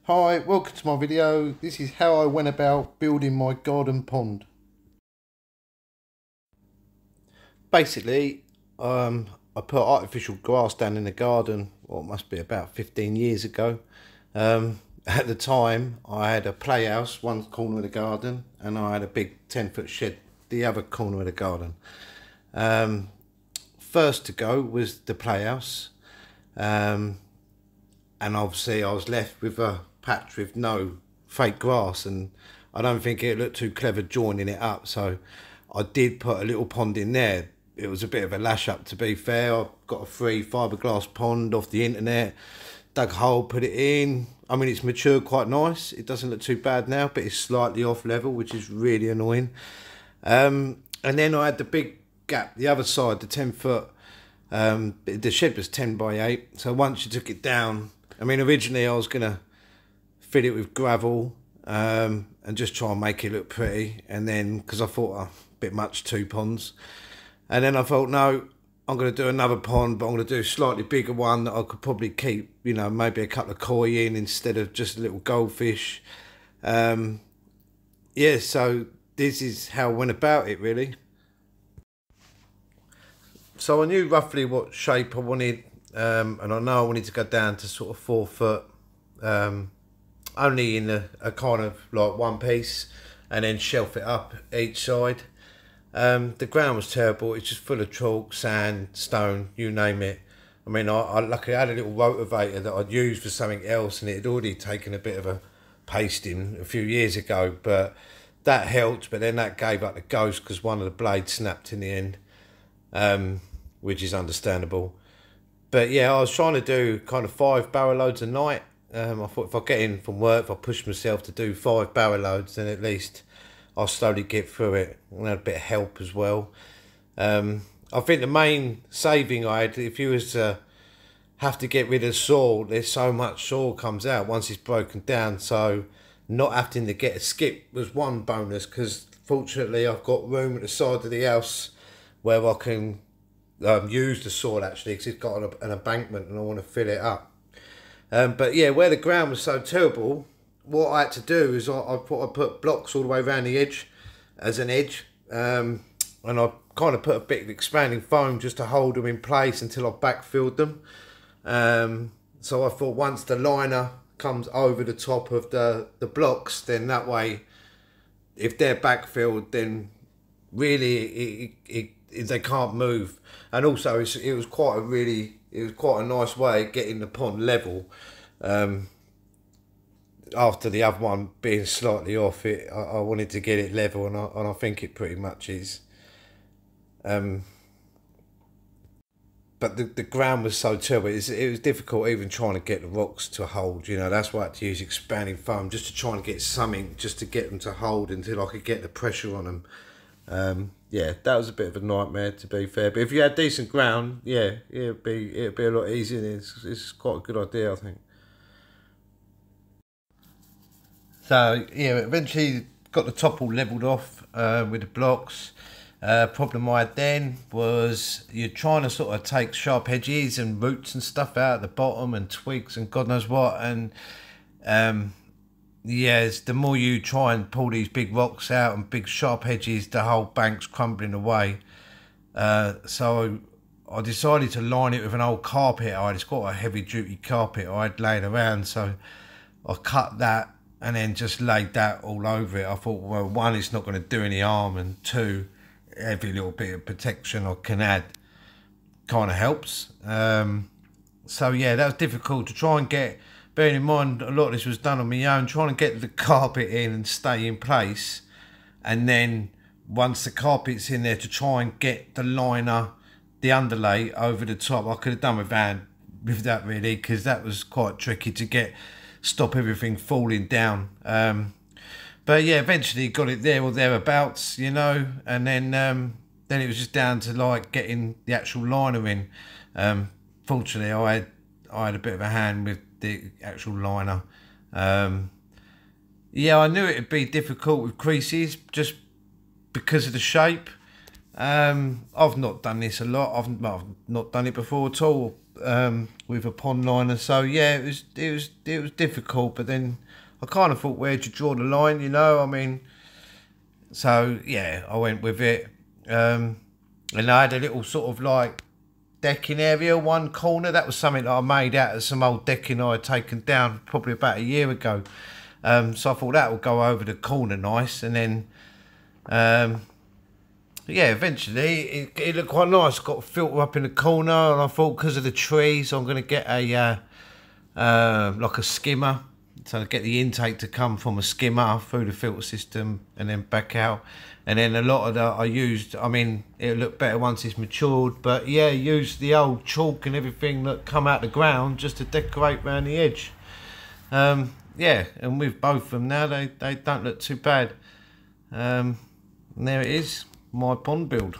Hi, welcome to my video. This is how I went about building my garden pond. Basically, I put artificial grass down in the garden, well, it must be about 15 years ago. At the time, I had a playhouse, one corner of the garden, and I had a big 10-foot shed, the other corner of the garden. First to go was the playhouse, and obviously I was left with a patch with no fake grass, and I don't think it looked too clever joining it up, so I did put a little pond in there. It was a bit of a lash up, to be fair. I got a free fiberglass pond off the internet, dug a hole, put it in. I mean, it's matured quite nice. It doesn't look too bad now, but it's slightly off level, which is really annoying. And then I had the big gap the other side, the 10-foot. The shed was 10 by 8, so once you took it down, I mean, originally I was gonna fill it with gravel and just try and make it look pretty, and then because I thought a bit much, 2 ponds, and then I thought, no, I'm going to do another pond, but I'm going to do a slightly bigger one that I could probably keep, you know, maybe a couple of koi in instead of just a little goldfish. Yeah, so this is how I went about it, really. So I knew roughly what shape I wanted, and I know I wanted to go down to sort of 4 foot, only in a kind of like one piece, and then shelf it up each side. The ground was terrible. It's just full of chalk, sand, stone, you name it. I mean, I luckily had a little rotavator that I'd used for something else, and it had already taken a bit of a pasting a few years ago, but that helped. But then that gave up the ghost because one of the blades snapped in the end, which is understandable. But yeah, I was trying to do kind of 5 barrow loads a night. I thought if I get in from work, if I push myself to do 5 barrow loads, then at least I'll slowly get through it, and had a bit of help as well. I think the main saving I had, if you was to have to get rid of soil, there's so much soil comes out once it's broken down, so not having to get a skip was one bonus, because fortunately I've got room at the side of the house where I can use the soil actually, because it's got an embankment and I want to fill it up. But yeah, where the ground was so terrible, what I had to do is I put blocks all the way around the edge as an edge, and I kind of put a bit of expanding foam just to hold them in place until I backfilled them. So I thought once the liner comes over the top of the blocks, then that way, if they're backfilled, then really they can't move. And also it was quite a nice way of getting the pond level. After the other one being slightly off, I wanted to get it level, and I think it pretty much is. But the ground was so terrible, it was difficult even trying to get the rocks to hold, you know. That's why I had to use expanding foam, just to try and get something, just to get them to hold until I could get the pressure on them. Yeah, that was a bit of a nightmare, to be fair. But if you had decent ground, yeah, it'd be a lot easier. It's quite a good idea, I think. So yeah, eventually got the top all levelled off with the blocks. Problem I had then was you're trying to sort of take sharp edges and roots and stuff out at the bottom, and twigs and God knows what, and yeah, the more you try and pull these big rocks out and big sharp edges, the whole bank's crumbling away. So I decided to line it with an old carpet I had. It's got a heavy duty carpet I had laying around, so I cut that and then just laid that all over it. I thought, well, 1, it's not going to do any harm, and 2, every little bit of protection I can add kind of helps. So yeah, that was difficult to try and get, bearing in mind a lot of this was done on my own, trying to get the carpet in and stay in place, and then once the carpet's in there, to try and get the liner, the underlay over the top. I could have done with that really, because that was quite tricky to stop everything falling down. But yeah, eventually got it there or thereabouts, you know, and then it was just down to like getting the actual liner in. Fortunately, I had a bit of a hand with the actual liner. Yeah, I knew it'd be difficult with creases just because of the shape. I've not done this a lot. I've not done it before at all. with a pond liner. So yeah, it was difficult, but then I kind of thought, where'd you draw the line, you know? I mean, so yeah, I went with it, and I had a little sort of like decking area, one corner. That was something that I made out of some old decking I had taken down probably about a year ago. So I thought that would go over the corner nice, and then yeah, eventually it looked quite nice. Got a filter up in the corner, and I thought because of the trees, I'm going to get a like a skimmer, so I get the intake to come from a skimmer through the filter system and then back out. And then a lot of that I used, I mean, it'll look better once it's matured, but yeah, use the old chalk and everything that come out the ground just to decorate around the edge. Yeah, and with both of them now, they don't look too bad. And there it is, my pond build.